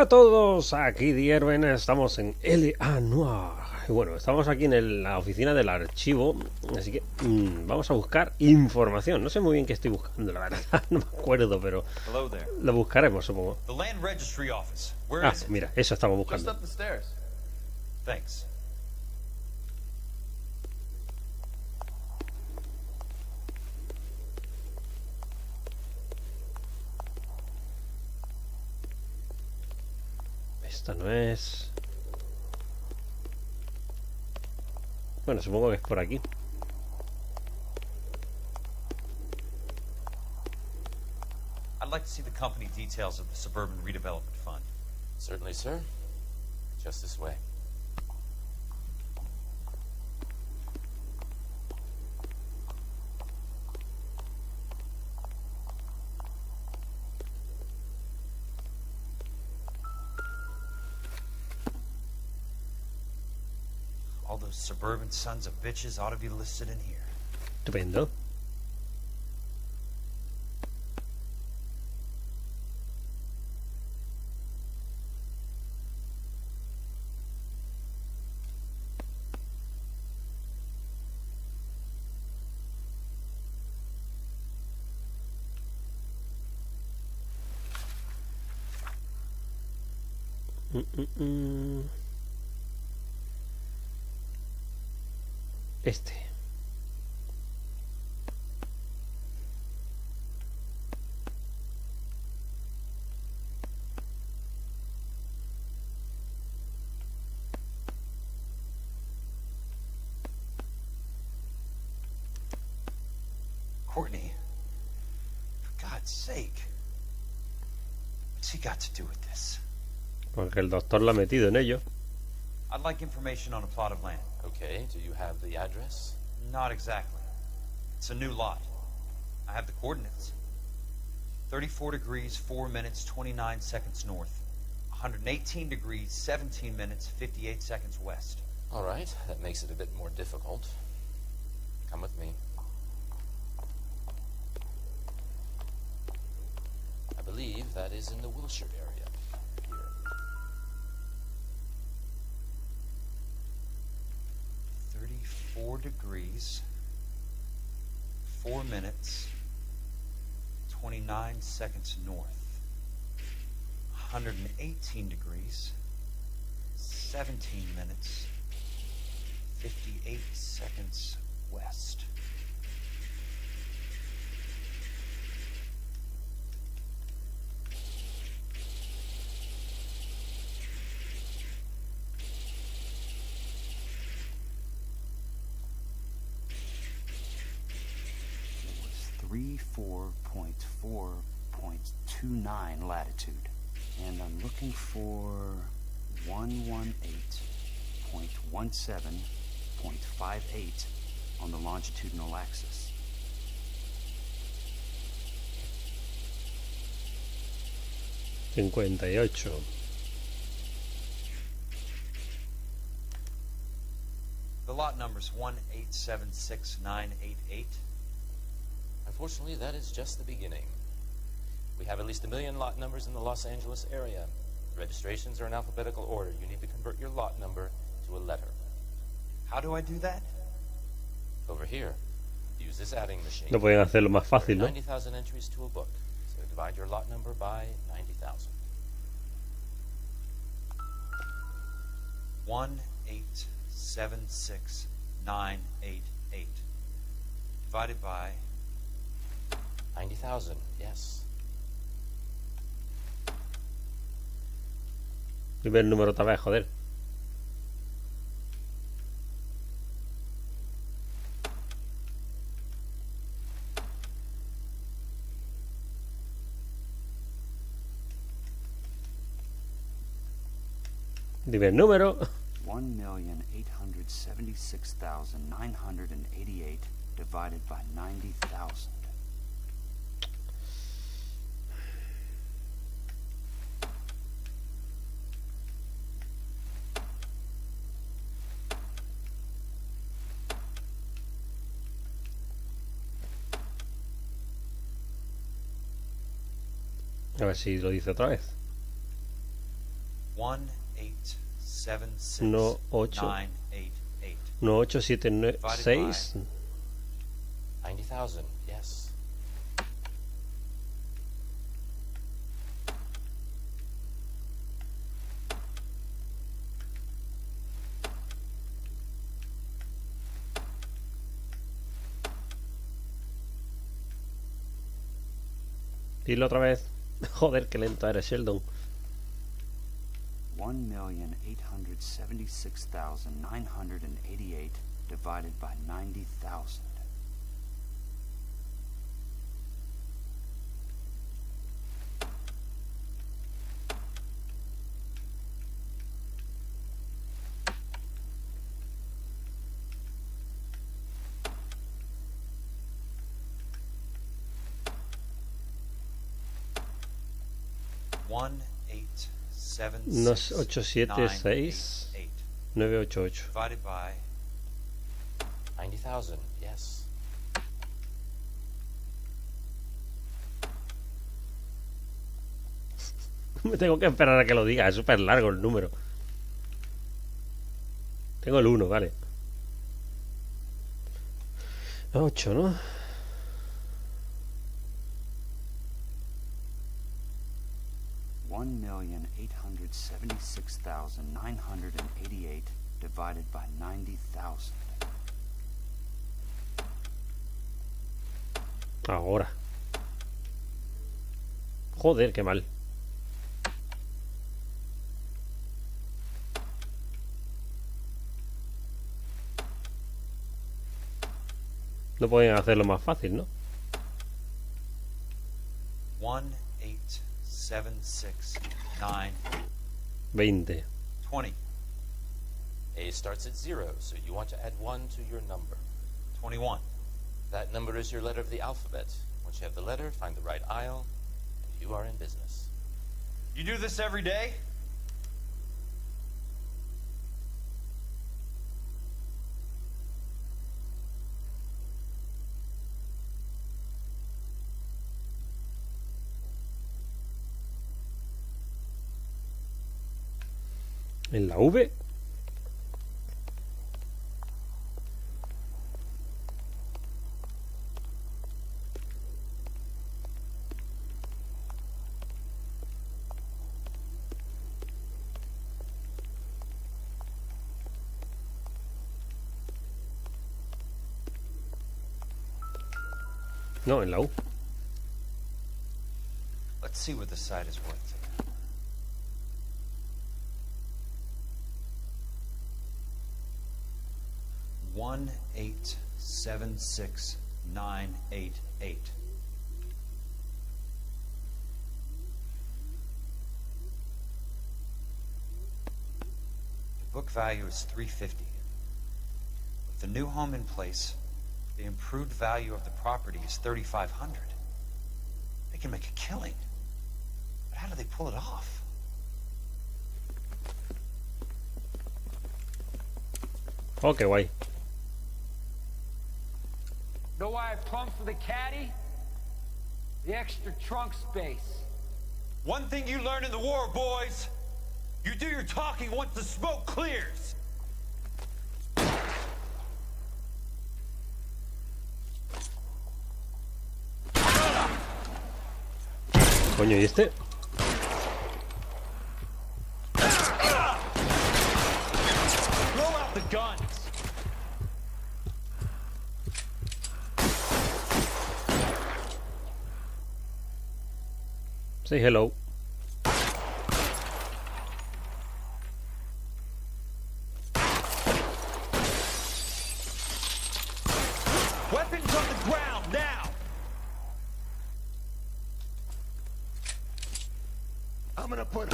Hola a todos, aquí Eruen, estamos en Noire. Y bueno, estamos aquí en la oficina del archivo, así que vamos a buscar información. No sé muy bien qué estoy buscando, la verdad, no me acuerdo, pero lo buscaremos, supongo. Ah, mira, eso estamos buscando. Esta no es... Bueno, supongo que es por aquí. I'd like to see the company details of the Suburban Redevelopment Fund. Certainly, sir. Just this way. All those suburban sons of bitches ought to be listed in here. Estupendo. Este. Courtney, for God's sake, what's he got to do with this? Porque el doctor lo ha metido en ello. I'd like information on a plot of land. Okay, do you have the address? Not exactly. It's a new lot. I have the coordinates. 34 degrees, 4 minutes, 29 seconds north. 118 degrees, 17 minutes, 58 seconds west. All right, that makes it a bit more difficult. Come with me. I believe that is in the Wilshire area. Here. 34 degrees, 4 minutes, 29 seconds north. 118 degrees, 17 minutes, 58 seconds west. It was 34.4.29 latitude. And I'm looking for 118.17.58 on the longitudinal axis. $58. The lot number's 1876988. Unfortunately, that is just the beginning. We have at least 1 million lot numbers in the Los Angeles area. The registrations are in alphabetical order. You need to convert your lot number to a letter. How do I do that? Over here, use this adding machine. No pueden hacerlo más fácil, ¿no? 90,000 entries to a book. So divide your lot number by 90,000. 1876988 divided by 90,000, yes. Dime el número otra vez, joder. Dime el número. 1,876,988 divided by 90,000. A ver si lo dice otra vez. No, 8. 1876988. No, 8, 7, 9, 6. 90,000, yes. Dilo otra vez. Joder, qué lento eres, Sheldon. 1,876,988 divided by 90,000. No, 8, 7, 6, 9, 8, 8. Divided by 90,000, yes. Me tengo que esperar a que lo diga. Es súper largo el número. Tengo el 1, vale. 8, ¿no? $1,876,988 divided by 90,000. Ahora. Joder, qué mal. No pueden hacerlo más fácil, ¿no? 18769 20. 20 A starts at 0, so you want to add 1 to your number. 21. That number is your letter of the alphabet. Once you have the letter, find the right aisle, and you are in business. You do this every day? ¿En la V? No, en la U. Let's see what this side is worth. 1,876,988. The book value is $350. With the new home in place, the improved value of the property is $3,500. They can make a killing. But how do they pull it off? Oh, qué guay. Know why I plumbed for the caddy? The extra trunk space. One thing you learn in the war, boys. You do your talking once the smoke clears. Coño, ¿y este? Throw out the guns. Say hello. Weapons on the ground now. I'm gonna put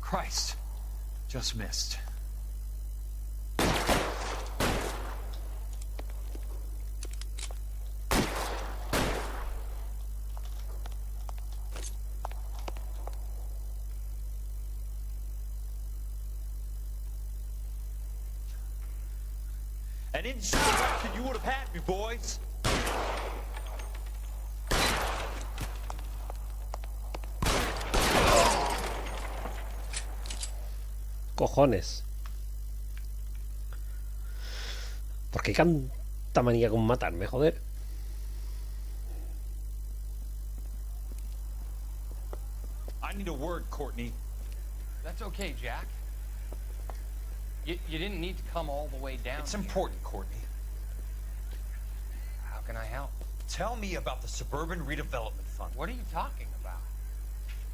Christ. Just missed. An inch direction you would have had me, boys. Cojones. ¿Por qué tanta manía con matarme, joder? I need a word, Courtney. That's okay, Jack. You didn't need to come all the way down. It's here. important, Courtney. How can I help? Tell me about the Suburban Redevelopment Fund. What are you talking about?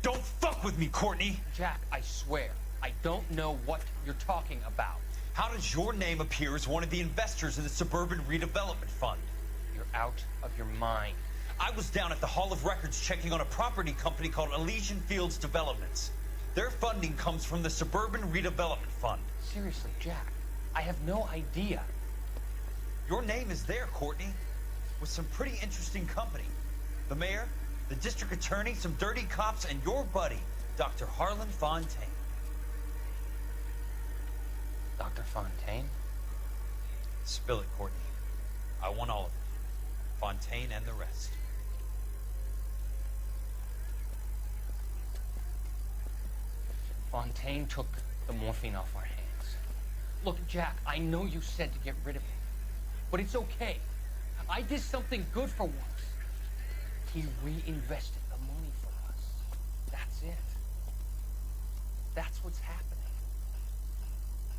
Don't fuck with me, Courtney! Jack, I swear, I don't know what you're talking about. How does your name appear as one of the investors in the Suburban Redevelopment Fund? You're out of your mind. I was down at the Hall of Records checking on a property company called Elysian Fields Developments. Their funding comes from the Suburban Redevelopment Fund. Seriously, Jack, I have no idea. Your name is there, Courtney, with some pretty interesting company. The mayor, the district attorney, some dirty cops, and your buddy, Dr. Harlan Fontaine. Dr. Fontaine? Spill it, Courtney. I want all of it. Fontaine and the rest. Fontaine took the morphine off our hands. Look, Jack, I know you said to get rid of him, but it's okay. I did something good for once. He reinvested the money for us. That's it. That's what's happening.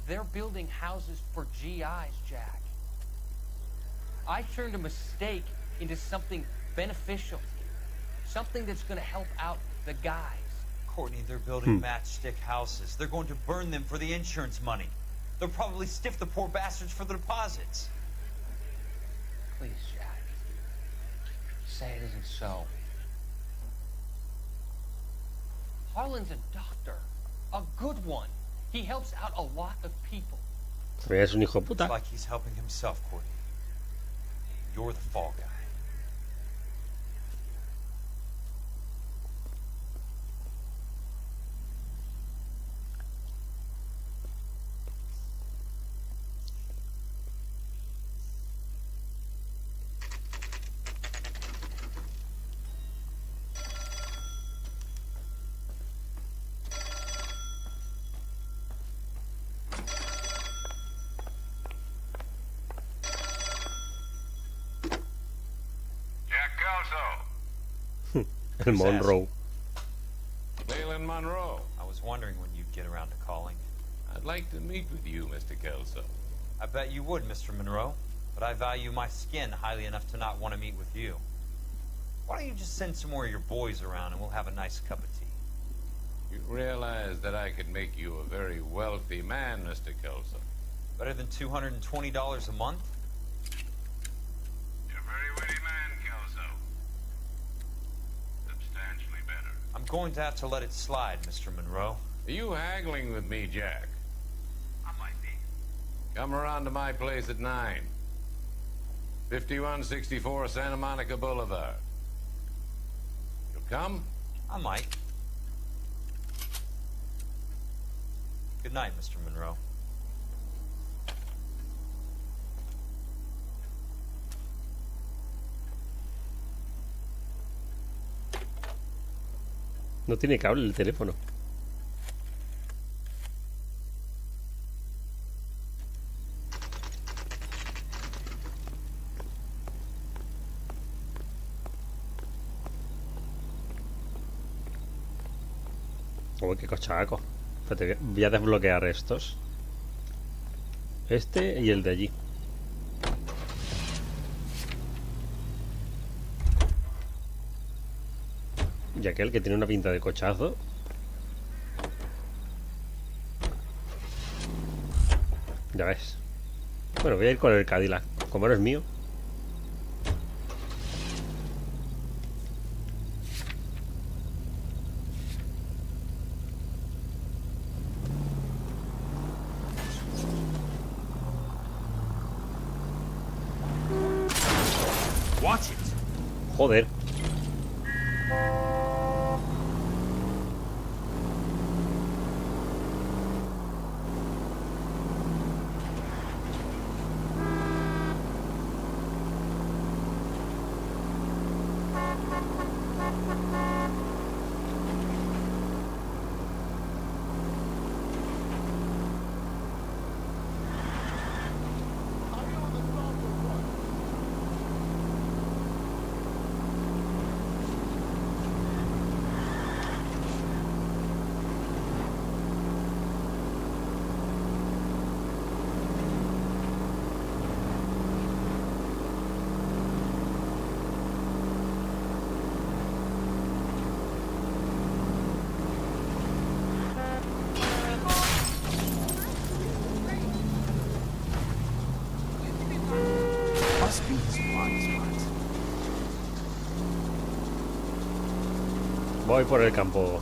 They're building houses for GIs, Jack. I turned a mistake into something beneficial. Something that's going to help out the guys. Courtney, they're building matchstick houses. They're going to burn them for the insurance money. They'll probably stiff the poor bastards for the deposits. Please, Jack. Say it isn't so. Harlan's a doctor. A good one. He helps out a lot of people. Es un hijo de It's puta. like he's helping himself, Courtney. You're the fall guy. El Monroe. Leland Monroe. I was wondering when you'd get around to calling. I'd like to meet with you, Mr. Kelso. I bet you would, Mr. Monroe. But I value my skin highly enough to not want to meet with you. Why don't you just send some more of your boys around and we'll have a nice cup of tea? You realize that I could make you a very wealthy man, Mr. Kelso. Better than $220 a month? You're a very witty man, Kelso. Substantially better. I'm going to have to let it slide, Mr. Monroe. Are you haggling with me, Jack? I might be. Come around to my place at 9. 5164 Santa Monica Boulevard. You'll come? I might. Good night, Mr. Monroe. No tiene cable el teléfono. Uy, qué cochaco. Espérate, voy a desbloquear estos. Este y el de allí. Y aquel que tiene una pinta de cochazo. Ya ves. Bueno, voy a ir con el Cadillac. Como no es mío. Watch it. Joder. Voy por el campo.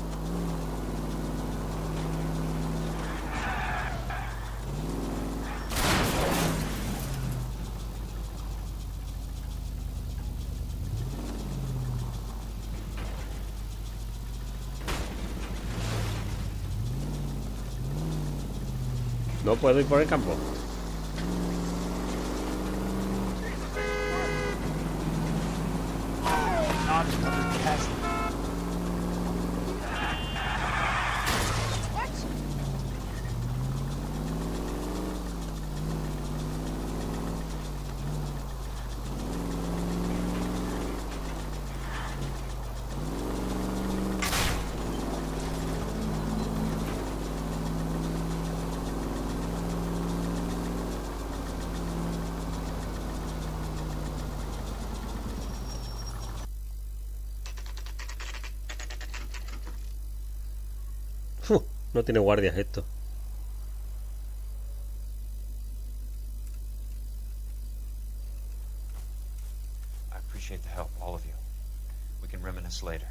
No puedo ir por el campo. No tiene guardias esto. I appreciate the help, all of you. We can reminisce later.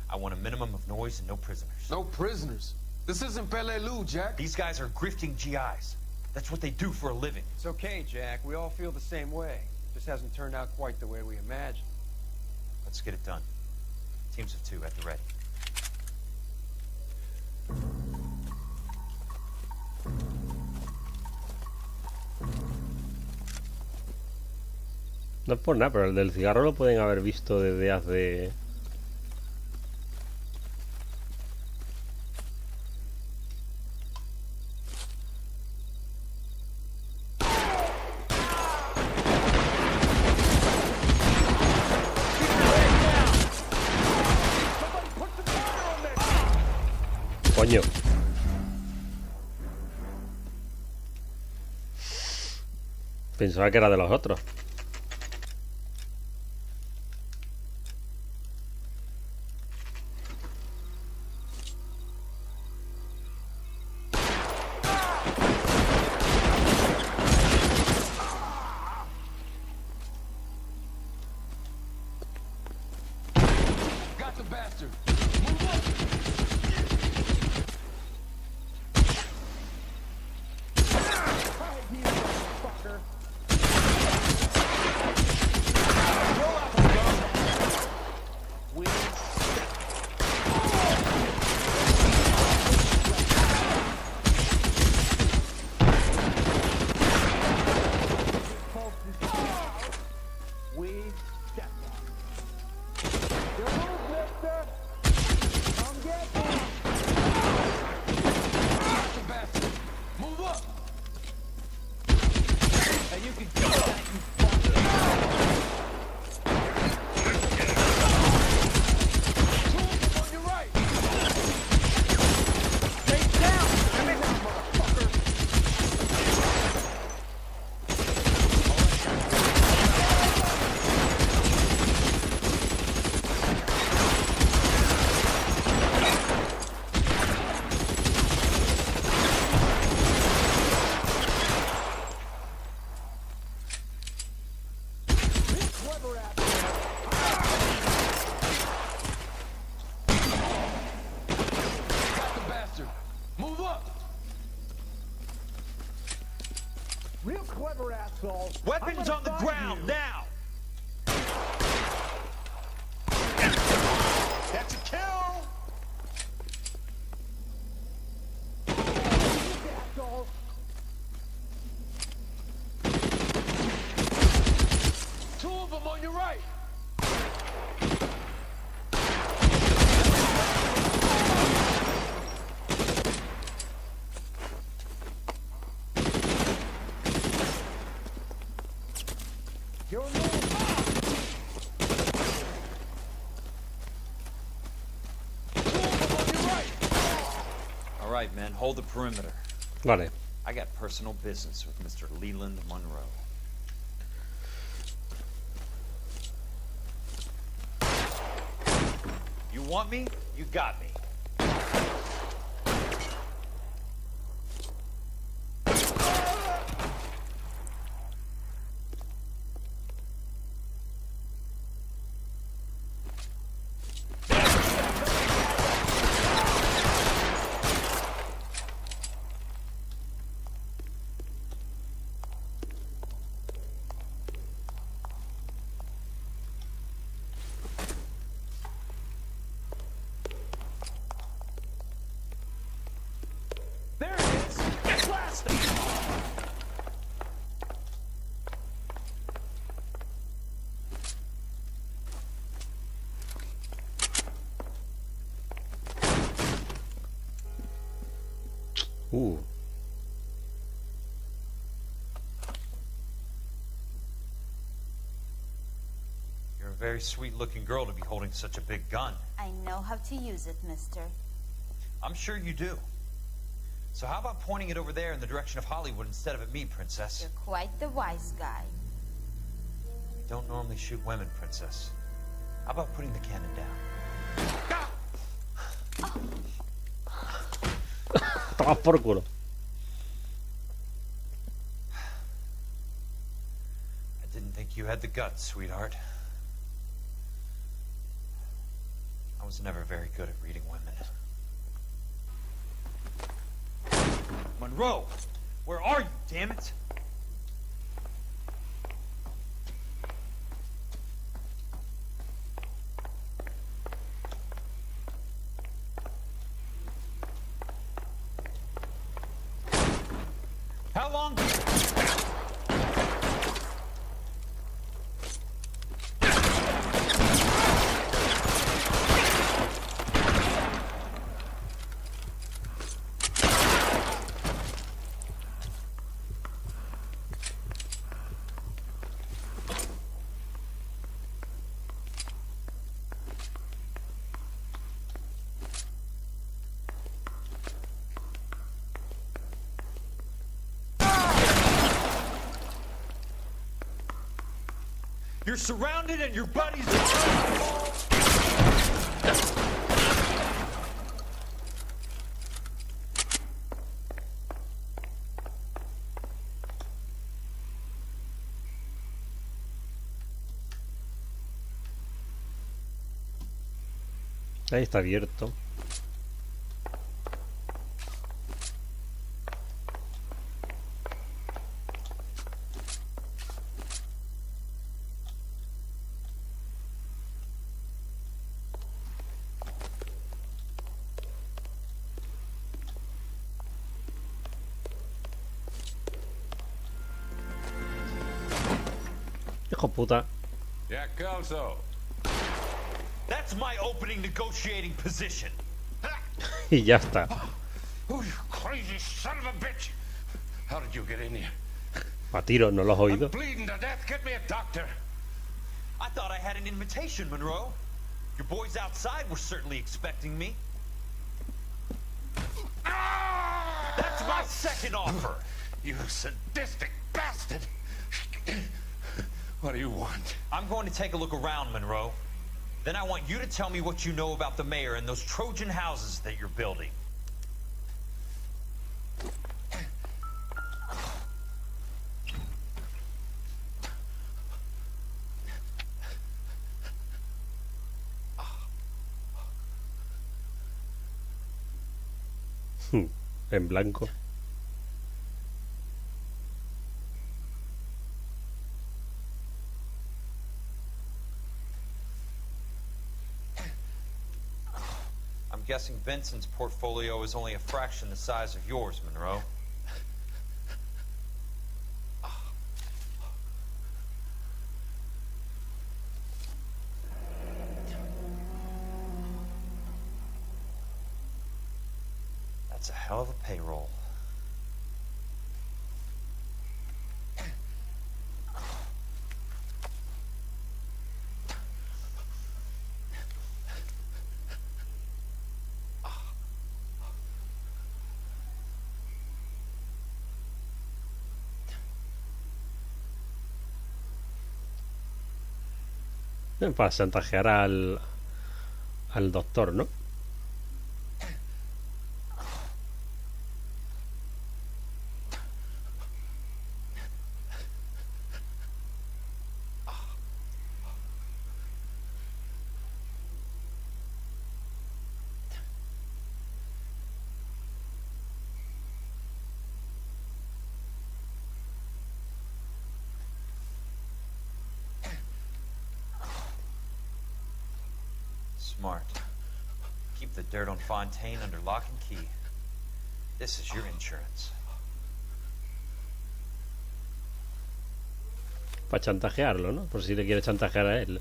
I want a minimum of noise and no prisoners. No prisoners? This isn't Pelelu, Jack. These guys are grifting GIs. That's what they do for a living. It's okay, Jack. We all feel the same way. Just hasn't turned out quite the way we imagined. Let's get it done. Teams of 2 at the ready. No es por nada, pero el del cigarro lo pueden haber visto desde hace... Coño. Pensaba que era de los otros. Got the bastard. Weapons on the ground, now! That's a kill! Two of them on your right. All right, men, hold the perimeter. Vale. I got personal business with Mr. Leland Monroe. You want me? You got me. Uh. You're a very sweet-looking girl to be holding such a big gun. I know how to use it, mister. I'm sure you do. So how about pointing it over there in the direction of Hollywood instead of at me, Princess? You're quite the wise guy. We don't normally shoot women, Princess. How about putting the cannon down? Toma por culo. I didn't think you had the guts, sweetheart. I was never very good at reading women. Monroe! Where are you, damn it? How long do you... You're surrounded and your buddies are... Ahí está abierto. Hijo puta. Jack Kelso. That's my opening negotiating position. Y ya está. Oh, you crazy son of a bitch! How did you get in here? A tiro, ¿no lo has I'm oído? bleeding to death. Get me a doctor. I thought I had an invitation, Monroe. Your boys outside were certainly expecting me. That's my second offer. You sadistic bastard! What do you want? I'm going to take a look around, Monroe. Then I want you to tell me what you know about the mayor and those Trojan houses that you're building. En blanco. I'm guessing Vincent's portfolio is only a fraction the size of yours, Monroe. That's a hell of a payroll. Para chantajear al doctor, ¿no? Smart. Keep the dirt on Fontaine under lock and key. This is your insurance. Para chantajearlo, ¿no? Por si le quiere chantajear a él.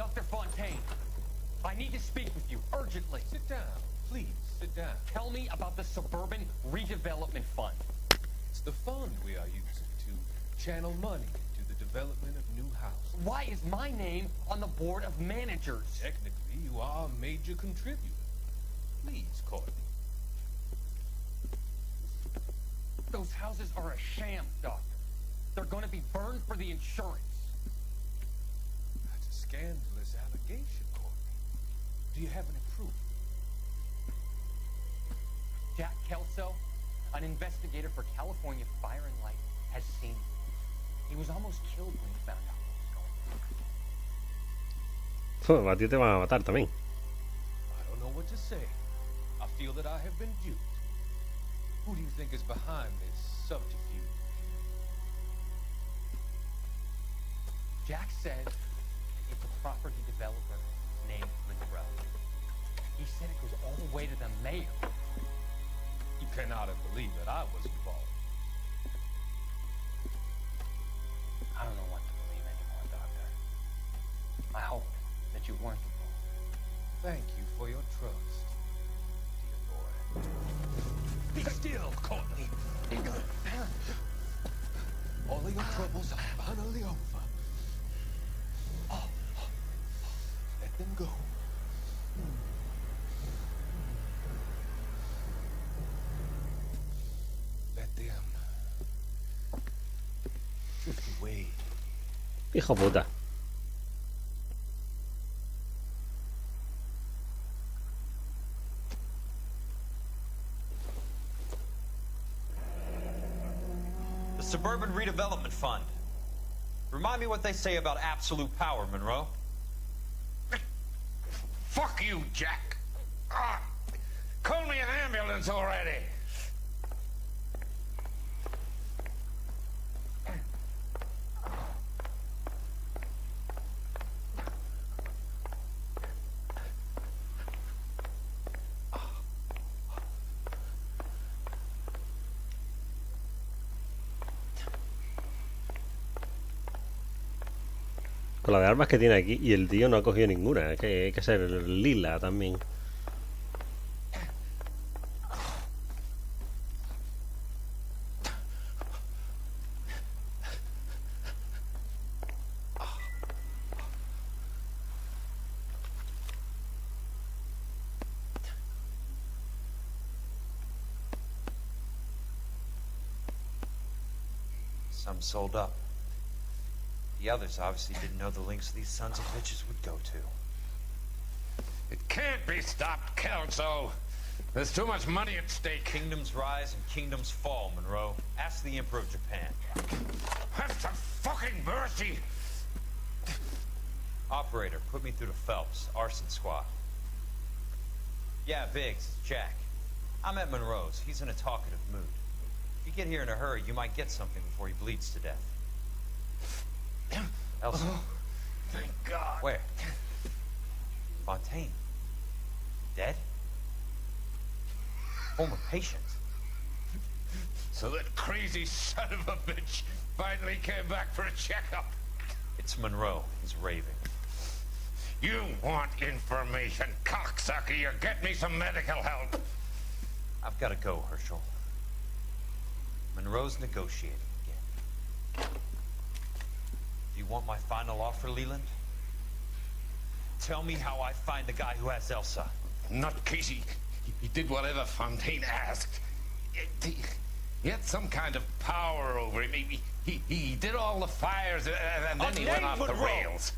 Dr. Fontaine. I need to speak with you urgently. Sit down. Please, sit down. Tell me about the Suburban Redevelopment Fund. It's the fund we are using to channel money into the development of new houses. Why is my name on the board of managers? Technically, you are a major contributor. Please, Courtney. Those houses are a sham, Doctor. They're going to be burned for the insurance. That's a scandalous allegation, Courtney. Do you have any proof? Jack Kelso, an investigator for California Fire and Light, has seen me. He was almost killed when he found out what was going on. A ti te van a matar también. I don't know what to say. I feel that I have been duped. Who do you think is behind this subterfuge? Jack says it's a property developer named Monroe. He said it goes all the way to the mayor. You cannot believe that I was involved. I don't know what to believe anymore, Doctor. I hope that you weren't involved. Thank you for your trust, dear boy. Be still, Courtney. All of your troubles are finally over. Let them go. Let them drift away. Hijo puta. The Suburban Redevelopment Fund. Remind me what they say about absolute power, Monroe. Fuck you, Jack. Call me an ambulance already. Con la de armas que tiene aquí. Y el tío no ha cogido ninguna. Es que hay que ser lila también. Some sold up. The others obviously didn't know the links these sons of bitches would go to. It can't be stopped, Kelso. There's too much money at stake. Kingdoms rise and kingdoms fall, Monroe. Ask the Emperor of Japan. Have some fucking mercy. Operator, put me through to Phelps, arson squad. Yeah, Biggs, it's Jack. I'm at Monroe's. He's in a talkative mood. If you get here in a hurry, you might get something before he bleeds to death. Elsa. Oh, thank God. Where? Fontaine. Dead? Former patient. So that crazy son of a bitch finally came back for a checkup. It's Monroe. He's raving. You want information, cocksucker. You get me some medical help. I've got to go, Herschel. Monroe's negotiating again. Do you want my final offer, Leland? Tell me how I find the guy who has Elsa. Not Casey. He did whatever Fontaine asked. He had some kind of power over him. He did all the fires, and then he went off the rails.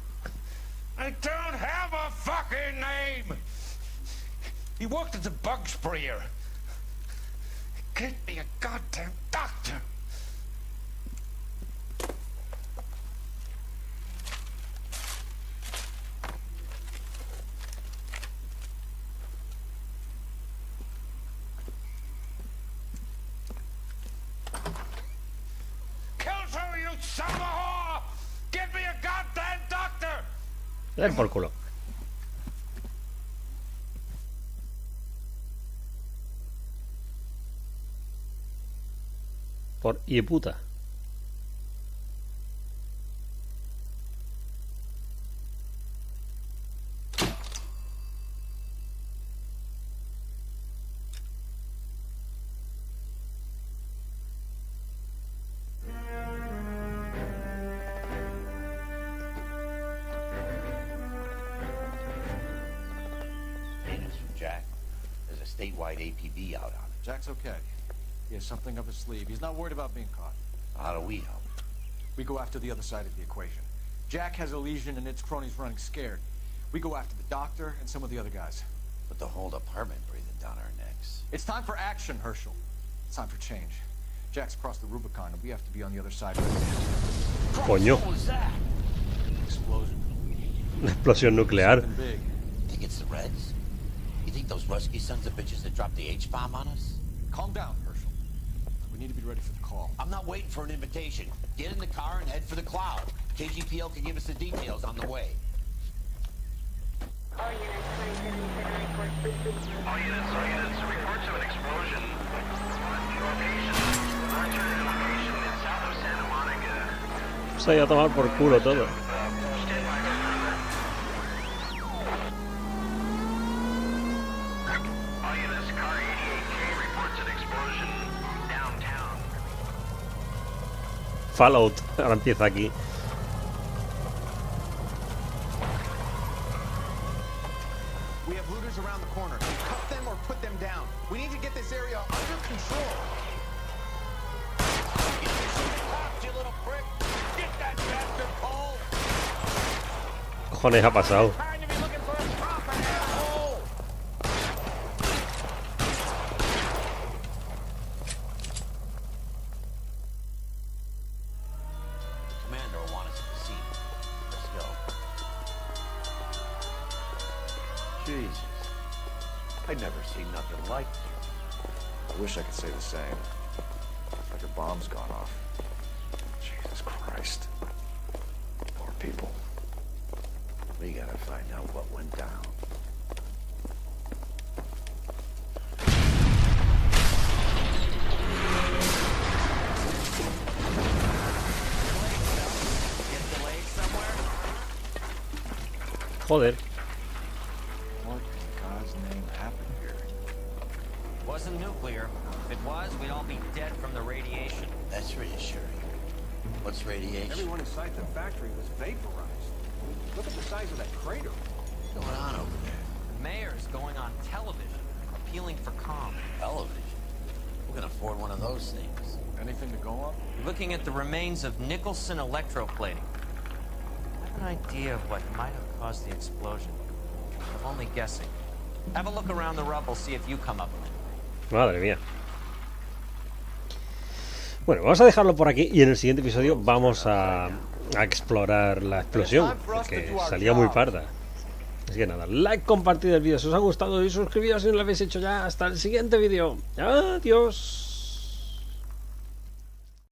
I don't have a fucking name! He worked as a bug sprayer. Get me a goddamn doctor! Kelso, you son of a whore! Get me a goddamn doctor! Den por culo. Por hiputa. Jack. There's a statewide APB out on it. Jack's okay. He has something up his sleeve. He's not worried about being caught. How do we help? We go after the other side of the equation. Jack has a legion and its cronies running scared. We go after the doctor and some of the other guys. With the whole department breathing down our necks. It's time for action, Herschel. It's time for change. Jack's crossed the Rubicon and we have to be on the other side of it. Coño. What was that? Explosion. Una explosión nuclear. Something big. Think it's the Reds? You think those Rusky sons of bitches that dropped the H-bomb on us? Calm down, Herschel. We need to be ready for the call. I'm not waiting for an invitation. Get in the car and head for the cloud. KGPL can give us the details on the way. All units, reports of an explosion. Location, alternative location in south of Santa Monica. Se ha ido a tomar por culo todo. Stand by for further. All units, car 88K reports an explosion downtown. Fallout. Ahora empieza aquí. We have looters around the corner. Cut them or put them down. We need to get this area under control. You little prick! Get that bastard, Cole! Cojones ha pasado. Commander will want us at the scene. Let's go. Jesus. I'd never seen nothing like this. I wish I could say the same. Like a bomb's gone off. Jesus Christ. Poor people. We gotta find out what went down. Joder. What in God's name happened here? Wasn't nuclear. If it was, we'd all be dead from the radiation. That's reassuring. What's radiation? Everyone inside the factory was vaporized. Look at the size of that crater. What's going on over there? The mayor's going on television, appealing for calm. Television? Who can afford one of those things? Anything to go on? Looking at the remains of Nicholson electroplating. I have an idea of what might have caused the explosion. I'm only guessing. Have a look around the rubble, see if you come up with it. Madre mía. Bueno, vamos a dejarlo por aquí y en el siguiente episodio vamos a explorar la explosión, porque salía muy parda. Así que nada, like, compartid el vídeo si os ha gustado y suscribíos si no lo habéis hecho ya. Hasta el siguiente vídeo. Adiós.